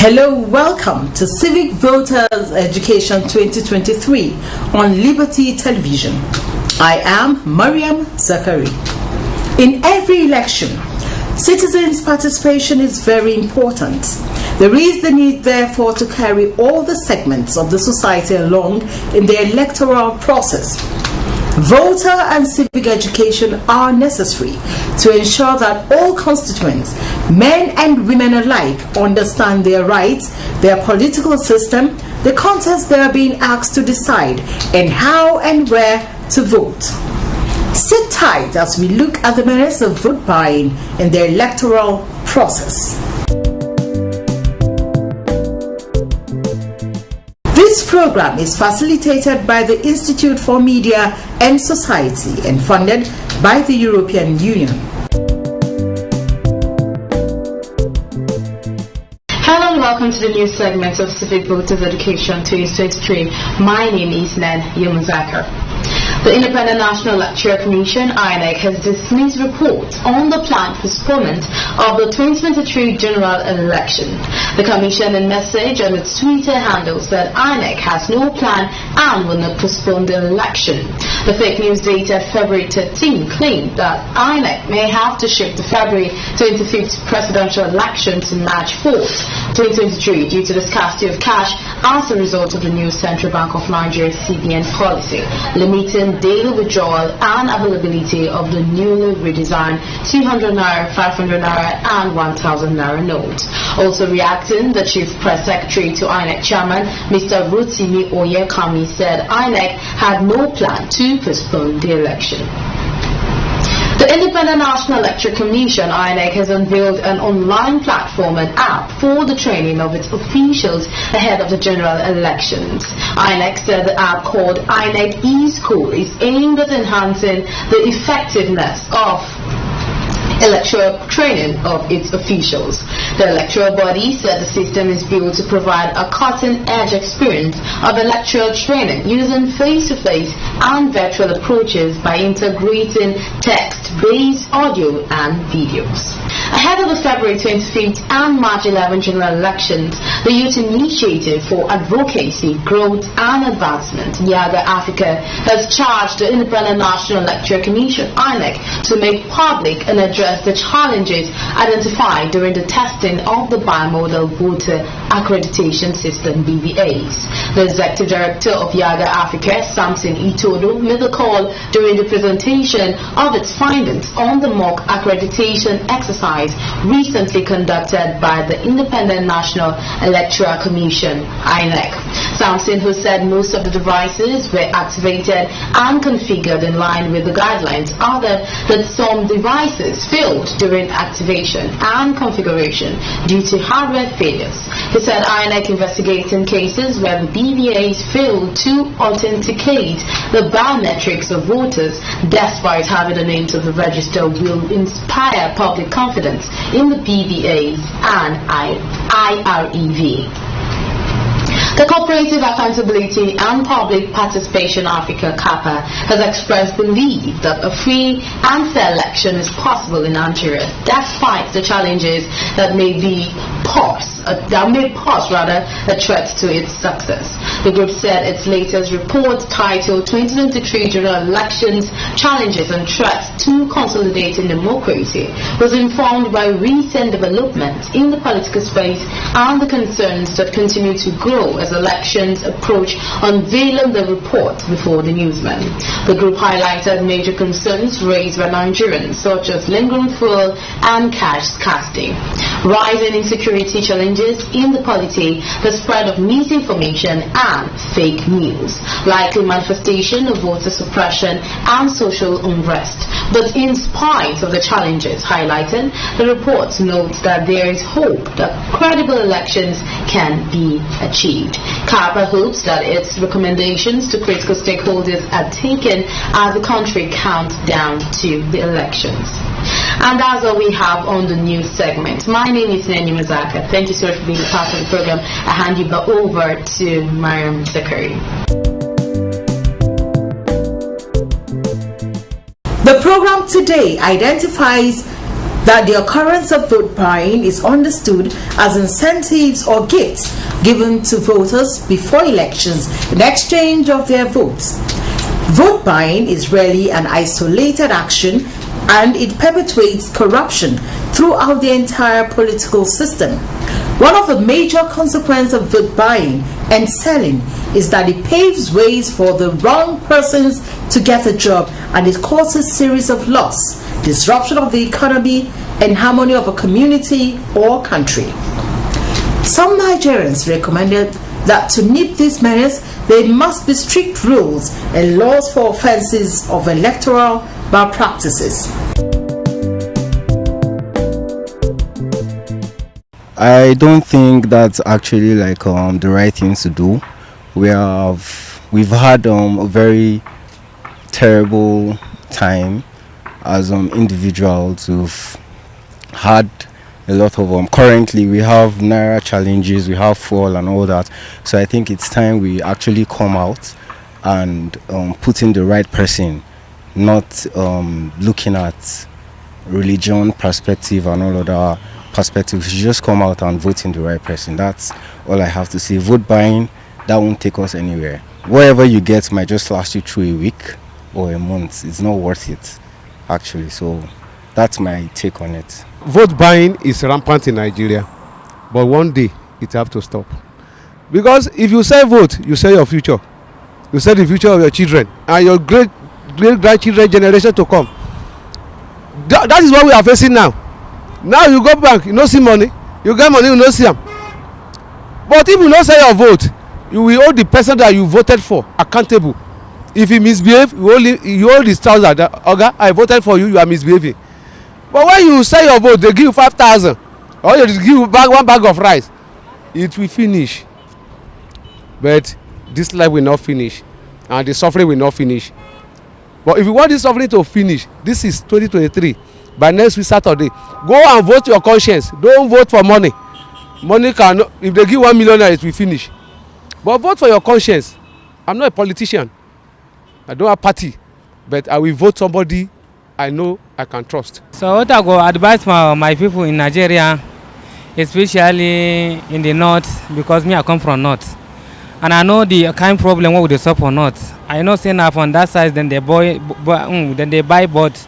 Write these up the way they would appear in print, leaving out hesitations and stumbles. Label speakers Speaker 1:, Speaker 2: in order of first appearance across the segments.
Speaker 1: Hello, welcome to Civic Voters Education 2023 on Liberty Television. I am Mariam Zakari. In every election, citizens' participation is very important. There is the need, therefore, to carry all the segments of the society along in the electoral process. Voter and civic education are necessary to ensure that all constituents, men and women alike, understand their rights, their political system, the contest they are being asked to decide, and how and where to vote. Sit tight as we look at the merits of vote buying in the electoral process. This program is facilitated by the Institute for Media and Society and funded by the European Union.
Speaker 2: Hello and welcome to the new segment of Civic Voters Education 2023. My name is Nen Yamazaka. The Independent National Electoral Commission, INEC, has dismissed reports on the planned postponement of the 2023 general election. The Commission, in a message on its Twitter handle, said INEC has no plan and will not postpone the election. The fake news dated February 13 claimed that INEC may have to shift the February 25th presidential election to March 4th, 2023 due to the scarcity of cash as a result of the new Central Bank of Nigeria CBN policy, limiting daily withdrawal and availability of the newly redesigned 200 naira, 500 naira and 1000 naira notes. Also reacting, the Chief Press Secretary to INEC Chairman, Mr. Rotimi Oyekami, said INEC had no plan to postpone the election. The Independent National Electoral Commission, INEC, has unveiled an online platform and app for the training of its officials ahead of the general elections. INEC said the app, called INEC eSchool, is aimed at enhancing the effectiveness of electoral training of its officials. The electoral body said the system is built to provide a cutting-edge experience of electoral training using face-to-face and virtual approaches by integrating text-based audio and videos. Ahead of the February 25th and March 11th general elections, the Youth Initiative for Advocacy, Growth and Advancement, YAGA Africa, has charged the Independent National Electoral Commission, INEC, to make public and address the challenges identified during the testing of the bimodal voter accreditation system (BVAs). The executive director of YAGA Africa, Samson Itodo, made the call during the presentation of its findings on the mock accreditation exercise recently conducted by the Independent National Electoral Commission (INEC). Samson, who said most of the devices were activated and configured in line with the guidelines, added that some devices failed during activation and configuration due to hardware failures. He said INEC investigating cases where the BVAs failed to authenticate the biometrics of voters despite having the names of the register will inspire public confidence in the BVAs and IREV. The Cooperative Accountability and Public Participation Africa (CAPA) has expressed belief that a free and fair election is possible in Nigeria, despite the challenges that may pose a threat to its success. The group said its latest report, titled 2023 General Elections: Challenges and Threats to Consolidating Democracy, was informed by recent developments in the political space and the concerns that continue to grow as elections approach, unveiling the report before the newsmen. The group highlighted major concerns raised by Nigerians, such as lingering fuel and cash scarcity, rising insecurity challenges in the polity, the spread of misinformation and fake news, likely manifestation of voter suppression and social unrest. But in spite of the challenges highlighted, the report notes that there is hope that credible elections can be achieved. CAPA hopes that its recommendations to critical stakeholders are taken as the country counts down to the elections. And that's all we have on the news segment. My name is Neni Mazaka. Thank you so much for being a part of the program. I hand you back over to Mariam Zakari.
Speaker 1: The program today identifies that the occurrence of vote buying is understood as incentives or gifts given to voters before elections in exchange of their votes. Vote buying is rarely an isolated action, and it perpetuates corruption throughout the entire political system. One of the major consequences of vote buying and selling is that it paves ways for the wrong persons to get a job, and it causes a series of loss, disruption of the economy, and harmony of a community or country. Some Nigerians recommended that to nip these measures, there must be strict rules and laws for offences of electoral malpractices.
Speaker 3: I don't think that's actually like the right thing to do. We've had a very terrible time as individuals who've had a lot of currently we have naira challenges, we have fuel and all that. So I think it's time we actually come out and put in the right person, not looking at religion perspective and all other perspectives. You just come out and vote in the right person. That's all I have to say. Vote buying, that won't take us anywhere. Whatever you get might just last you through a week or a month. It's not worth it, actually. So that's my take on it.
Speaker 4: Vote buying is rampant in Nigeria, but one day it have to stop. Because if you sell vote, you sell your future. You sell the future of your children and your great grandchildren generation to come. That is what we are facing now. Now you go bank, you no see money. You get money, you no see them. But if you no sell your vote, you will hold the person that you voted for accountable. If he misbehave, you hold his trouser. Oga, I voted for you, you are misbehaving. But when you sell your vote, they give you 5,000, or they give you one bag of rice. It will finish. But this life will not finish, and the suffering will not finish. But if you want this suffering to finish, this is 2023. By next week Saturday, go and vote your conscience. Don't vote for money. Money cannot. If they give 1 million, it will finish. But vote for your conscience. I'm not a politician. I don't have party, but I will vote somebody I know I can trust.
Speaker 5: So what I go advise my people in Nigeria, especially in the north, because me I come from north, and I know the kind of problem what would they solve for north. I know say now from that side then they buy but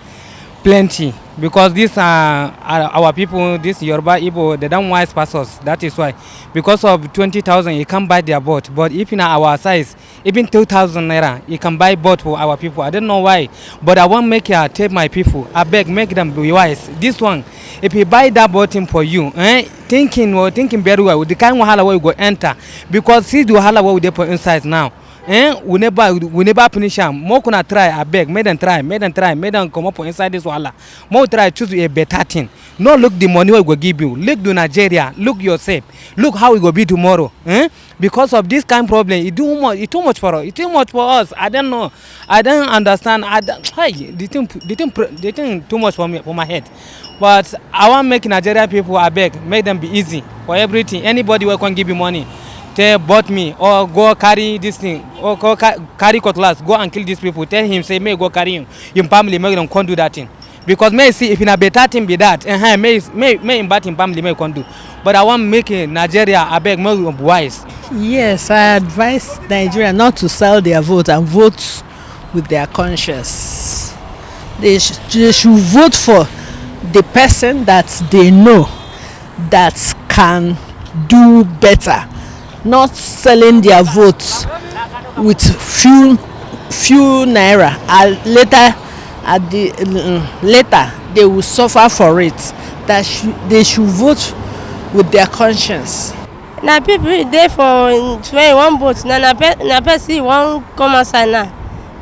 Speaker 5: plenty, because these are our people, this Yoruba Igbo, they don't wise pastors. That is why, because of 20,000 you can buy their boat, but if in our size even 2,000 naira you can buy boat for our people. I don't know why, but I want make you tell my people, I beg make them be wise. This one, if you buy that boat for you, thinking very well, the kind of wahala where you go enter, because see the wahala where we dey put inside now. We never punish them. More gonna try. I beg, make them come up inside this wahala. More try choose a better thing. No look the money we go give you. Look to Nigeria. Look yourself. Look how it go be tomorrow. Because of this kind of problem, it too much for us. It's too much for us. I don't know. I don't understand. The thing too much for me, for my head. But I want make Nigerian people, I beg, make them be easy for everything. Anybody who can give you money, tell bought me, or go carry this thing, or go carry cutlass, go and kill these people. Tell him, say, may go carry him. Your family, make them can't do that thing. Because may see if in a better thing be that, may in bad family may can do. But I want make Nigeria, I beg, more wise.
Speaker 6: Yes, I advise Nigeria not to sell their vote and vote with their conscience. They should vote for the person that they know that can do better, not selling their votes with few naira. Later they will suffer for it. That they should vote with their conscience.
Speaker 7: Na people dey for when one vote na person wan come outside now.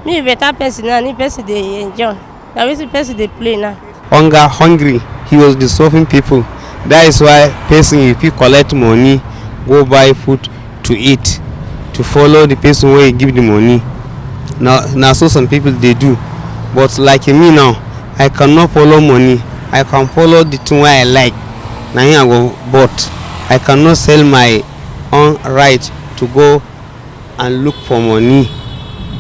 Speaker 7: Me better person now, ni person dey enjoy. Na wetin person dey play now.
Speaker 8: Hungry, he was disturbing people. That is why person, if you collect money, go buy food to eat, to follow the person where you give the money. Now so some people they do, but like me now, I cannot follow money. I can follow the thing where I like. Now I go, but I cannot sell my own right to go and look for money.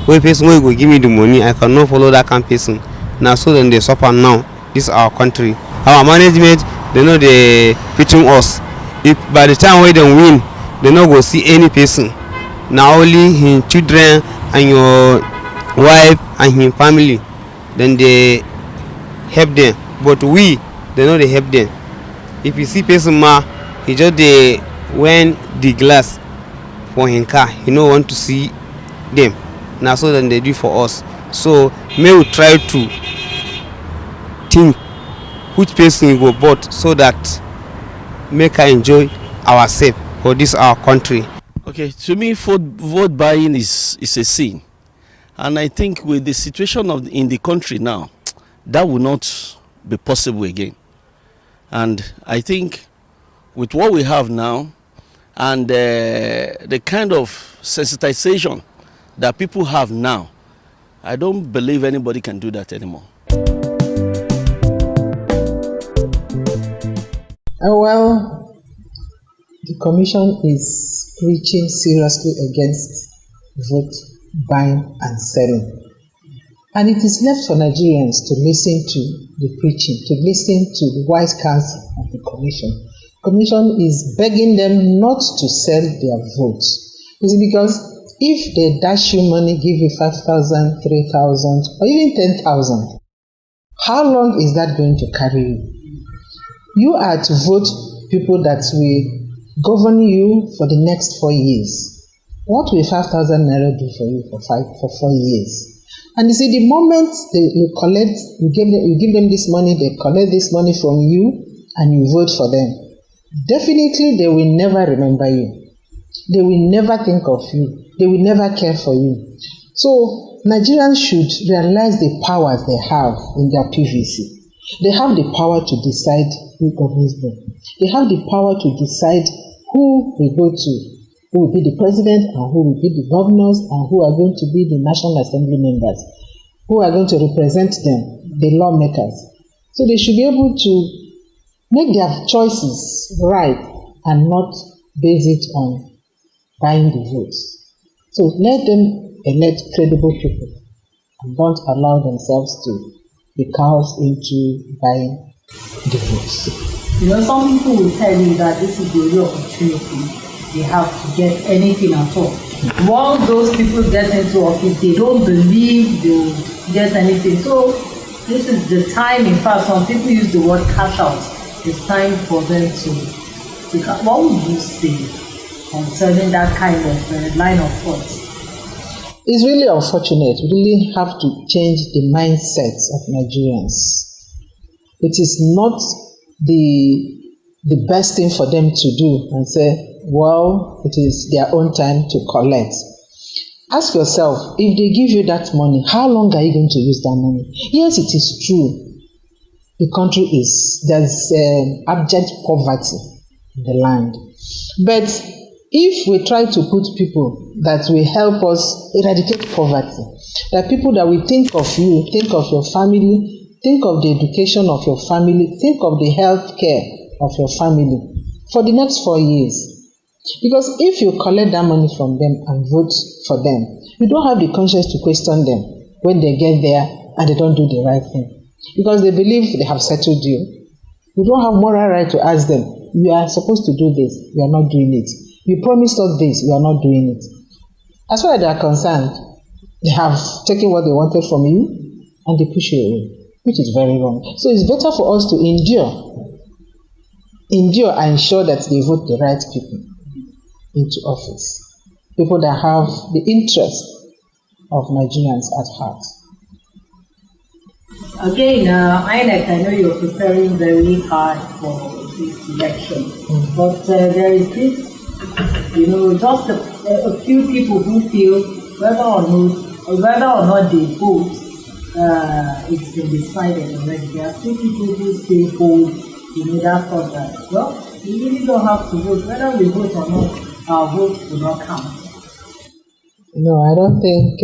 Speaker 8: Where person will give me the money, I cannot follow that kind of person. Now so then they suffer now. This is our country. our management they no dey pitching us. If by the time wey dem win they no go see any person, na only him children and your wife and him family dem dey help dem, but we they no dey help dem. If you see person ma, he just dey when the glass for him car, he no want to see them. Na so dem dey do for us. So may we try to think which person we go vote so that make I enjoy ourselves for this our country.
Speaker 9: Okay, to me, vote buying is a sin, and I think with the situation in the country now, that will not be possible again. And I think with what we have now and the kind of sensitization that people have now, I don't believe anybody can do that anymore.
Speaker 1: Well, the commission is preaching seriously against vote buying and selling. And it is left for Nigerians to listen to the preaching, to listen to the wise counsel of the commission. The commission is begging them not to sell their votes. Is it because if they dash you money, give you 5,000, 3,000, or even 10,000, how long is that going to carry you? You are to vote people that will govern you for the next 4 years. What will 5,000 naira do for you for 4 years? And you see, the moment you give them this money, they collect this money from you, and you vote for them, definitely they will never remember you. They will never think of you. They will never care for you. So Nigerians should realize the powers they have in their PVC. They have the power to decide who governs them. They have the power to decide who will go to, who will be the president and who will be the governors and who are going to be the National Assembly members, who are going to represent them, the lawmakers. So they should be able to make their choices right and not base it on buying the votes. So let them elect credible people and don't allow themselves to be cows into buying the votes.
Speaker 10: You know, some people will tell you that this is the real opportunity they have to get anything at all. Once those people get into office, they don't believe they'll get anything. So this is the time. In fact, some people use the word cash out. It's time for them to what would you say concerning that kind of line of thought?
Speaker 1: It's really unfortunate. We really have to change the mindsets of Nigerians. It is not the best thing for them to do and say, well, it is their own time to collect. Ask yourself, if they give you that money, how long are you going to use that money? Yes, it is true. The country there's abject poverty in the land. But if we try to put people that will help us eradicate poverty, that people that will think of you, think of your family, think of the education of your family, think of the health care of your family for the next 4 years. Because if you collect that money from them and vote for them, you don't have the conscience to question them when they get there and they don't do the right thing. Because they believe they have settled you. You don't have moral right to ask them, you are supposed to do this, you are not doing it. You promised us this, you are not doing it. As far as they are concerned, they have taken what they wanted from you and they push you away, which is very wrong. So it's better for us to endure and ensure that they vote the right people into office. People that have the interest of Nigerians at heart.
Speaker 10: Again, INEC, I know you're preparing very hard for this election, but there is this, just a few people who feel whether or not they vote, it's been decided already. There are few people who still hold, that thought that, well, we really don't have to vote. Whether we vote or not, our vote will not count.
Speaker 1: No, I don't think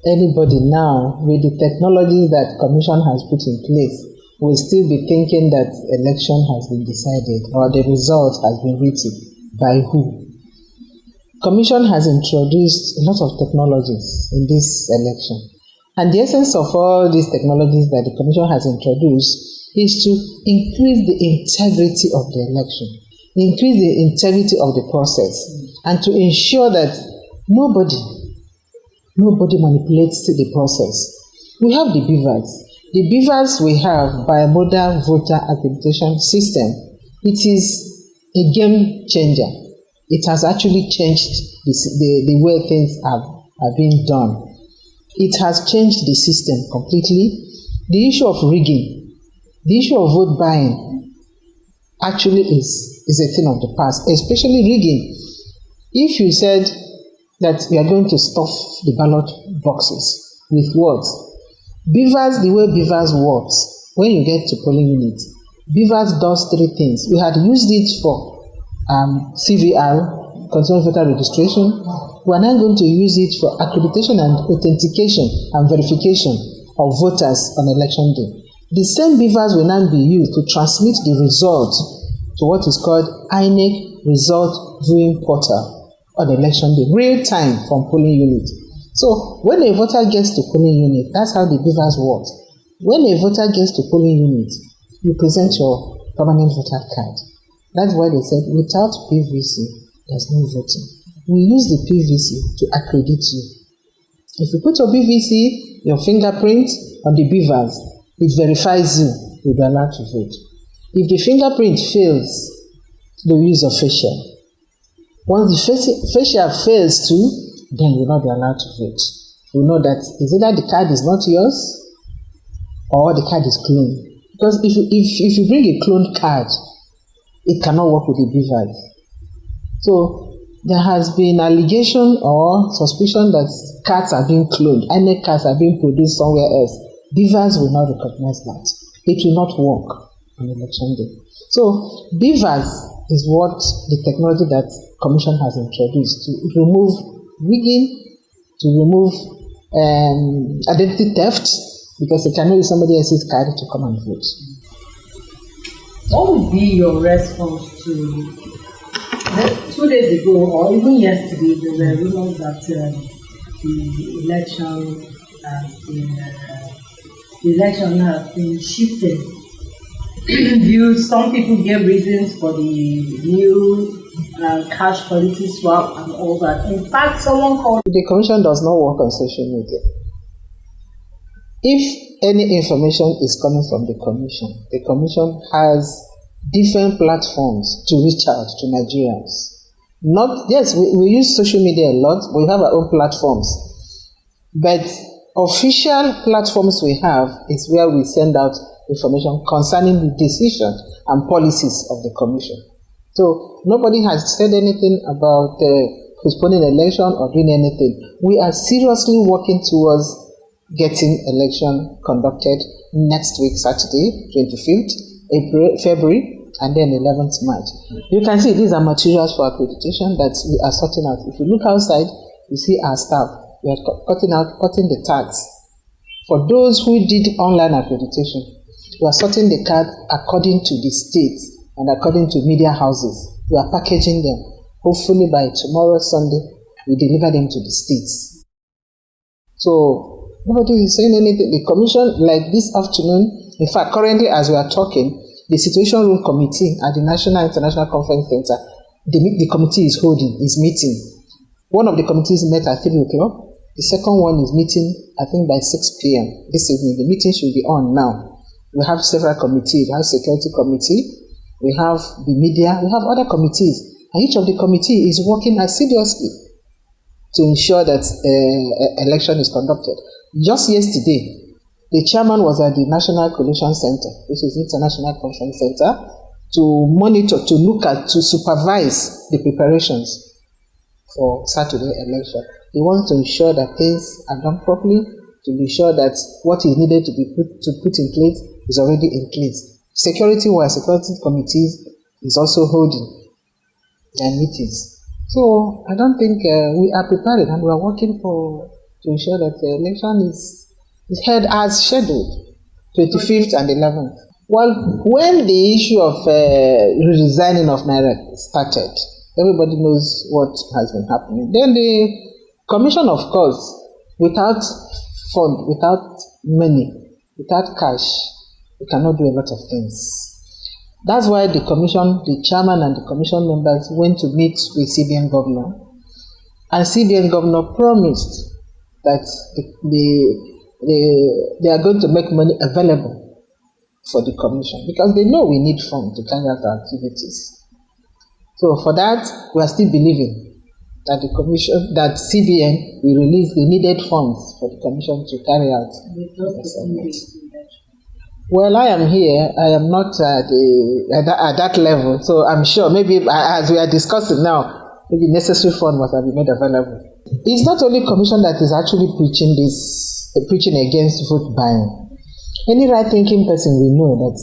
Speaker 1: anybody now, with the technologies that Commission has put in place, will still be thinking that election has been decided or the result has been written by who. Commission has introduced a lot of technologies in this election. And the essence of all these technologies that the Commission has introduced
Speaker 11: is to increase the integrity of the election, increase the integrity of the process, and to ensure that nobody manipulates the process. We have the beavers. The beavers we have by a modern voter accreditation system, it is a game changer. It has actually changed the way things are being done. It has changed the system completely. The issue of rigging, the issue of vote buying actually is a thing of the past, especially rigging. If you said that you are going to stuff the ballot boxes with words, beavers, the way beavers works, when you get to polling units, beavers does three things. We had used it for CVR, continuous voter registration. We are now going to use it for accreditation and authentication and verification of voters on election day. The same beavers will now be used to transmit the results to what is called INEC Result Viewing Portal on election day, real time from polling unit. So when a voter gets to polling unit, that's how the beavers work. When a voter gets to polling unit, you present your permanent voter card. That's why they said without PVC, there's no voting. We use the PVC to accredit you. If you put your PVC, your fingerprint on the beavers, it verifies you, you'll be allowed to vote. If the fingerprint fails, they'll use your facial. Once the facial fails too, then you'll not be allowed to vote. You know that is either the card is not yours or the card is cloned. Because if you bring a cloned card, it cannot work with the beavers. So there has been allegation or suspicion that cards are being cloned, INEC cards are being produced somewhere else. Beavers will not recognize that. It will not work on election day. So beavers is what the technology that Commission has introduced to remove rigging, to remove identity theft, because they cannot use somebody else's card to come and vote.
Speaker 10: What would be your response to 2 days ago, or even yesterday, there were rumors that the election has been shifted? Some people gave reasons for the new cash policy swap and all that. In fact, someone called.
Speaker 11: The Commission does not work on social media. If any information is coming from the Commission has different platforms to reach out to Nigerians. We use social media a lot, but we have our own platforms. But official platforms we have is where we send out information concerning the decisions and policies of the Commission. So nobody has said anything about postponing election or doing anything. We are seriously working towards getting election conducted next week, Saturday, 25th February, and then 11th March. You can see these are materials for accreditation that we are sorting out. If you look outside, you see our staff. We are cutting the tags. For those who did online accreditation, we are sorting the cards according to the states and according to media houses. We are packaging them. Hopefully by tomorrow, Sunday, we deliver them to the states. So nobody is saying anything. The Commission, like this afternoon, in fact, currently as we are talking, the Situation Room Committee at the National International Conference Center, the committee is meeting. One of the committees met at 3 o'clock. The second one is meeting, I think, by 6 p.m. this evening. The meeting should be on now. We have several committees. We have Security Committee, we have the media, we have other committees. And each of the committee is working assiduously to ensure that election is conducted. Just yesterday, the chairman was at the National Collation Center, which is International Conference Center, to monitor, to look at, to supervise the preparations for Saturday election. He wants to ensure that things are done properly, to be sure that what is needed to put in place is already in place. Security-wise, security committees is also holding their meetings. So I don't think we are prepared, and we are working to ensure that the election is held as scheduled, 25th and 11th. Well, when the issue of redesigning of Naira started, everybody knows what has been happening. Then the Commission, of course, without fund, without money, without cash, we cannot do a lot of things. That's why the commission, the chairman and the commission members went to meet with CBN governor, and CBN governor promised that they are going to make money available for the commission, because they know we need funds to carry out our activities. So for that, we are still believing that the commission, that CBN will release the needed funds for the commission to carry out the assignment. Well, I am here. I am not at that level, so I'm sure maybe as we are discussing now, maybe necessary fund must have been made available. It's not only commission that is actually preaching against vote buying. Any right-thinking person will know that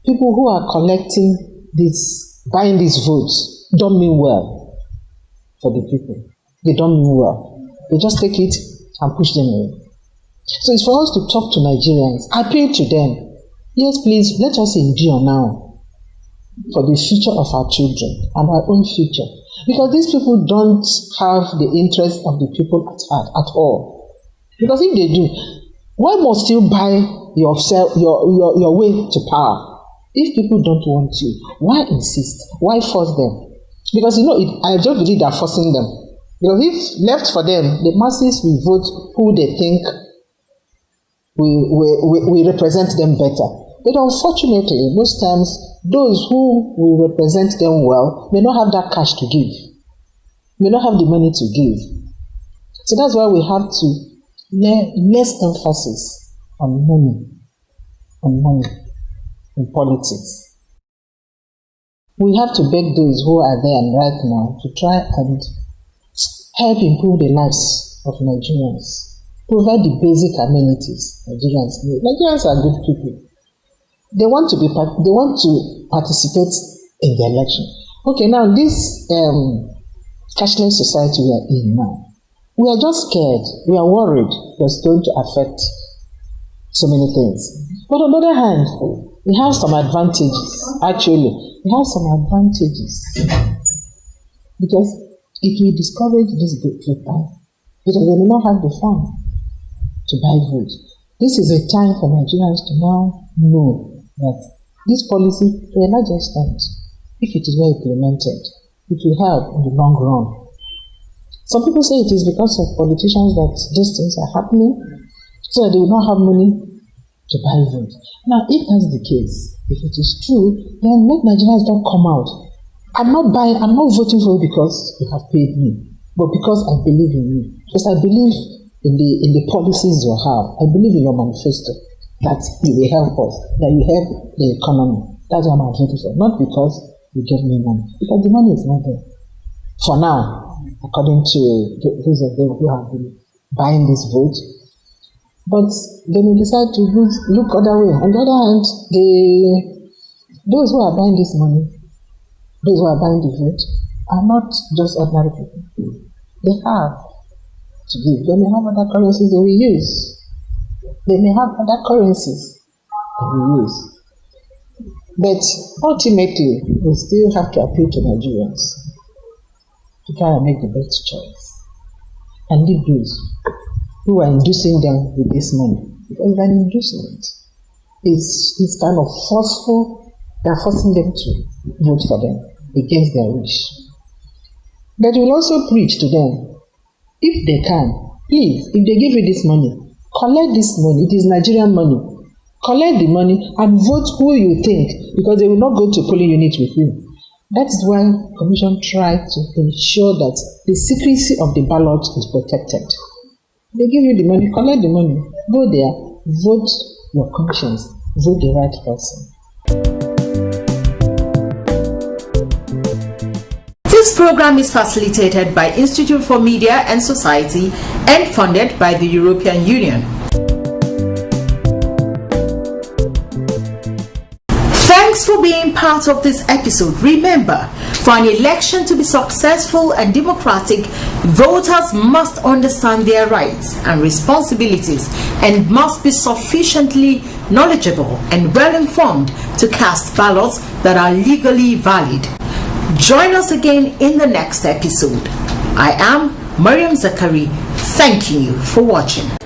Speaker 11: people who are collecting this, buying these votes, don't mean well for the people. They don't mean well. They just take it and push them away. So it's for us to talk to Nigerians, appeal to them. Yes, please, let us endure now for the future of our children and our own future. Because these people don't have the interest of the people at heart at all. Because if they do, why must you buy your way to power? If people don't want you, why insist? Why force them? Because I don't believe they're forcing them. Because if left for them, the masses will vote who they think will represent them better. But unfortunately, most times, those who will represent them well may not have that cash to give, may not have the money to give. So that's why we have to lay less emphasis on money in politics. We have to beg those who are there and right now to try and help improve the lives of Nigerians, provide the basic amenities Nigerians need. Nigerians are good people. They want to participate in the election. Okay, now this cashless society we are in now, we are just scared. We are worried it's going to affect so many things. But on the other hand, we have some advantages. Actually, we have some advantages because it will discourage this vote buying, because they will not have the fund to buy vote. This is a time for Nigerians to now know that this policy, to a large extent, if it is well implemented, it will help in the long run. Some people say it is because of politicians that these things are happening, so that they will not have money to buy vote. Now, if that's the case, if it is true, then let Nigerians don't come out. I'm not voting for you because you have paid me, but because I believe in you. Because I believe in the policies you have. I believe in your manifesto, that you will help us, that you help the economy. That's what I'm voting for. Not because you give me money, because the money is not there. For now, according to those of them who have been buying this vote. But they may decide to look other way. On the other hand, those who are buying this money, those who are buying the vote, are not just ordinary people. They have to give. They may have other currencies they will use. They may have other currencies they will use. But ultimately, we still have to appeal to Nigerians to try and make the best choice. And leave those who are inducing them with this money. Because an inducement is kind of forceful. They are forcing them to vote for them against their wish. But we will also preach to them, if they can, please, if they give you this money, collect this money. It is Nigerian money. Collect the money and vote who you think, because they will not go to polling unit with you. That is why the Commission tried to ensure that the secrecy of the ballot is protected. They give you the money, collect the money, go there, vote your conscience, vote the right person.
Speaker 1: This program is facilitated by Institute for Media and Society and funded by the European Union. Thanks for being part of this episode. Remember, for an election to be successful and democratic, voters must understand their rights and responsibilities and must be sufficiently knowledgeable and well informed to cast ballots that are legally valid. Join us again in the next episode. I am Mariam Zakari, thanking you for watching.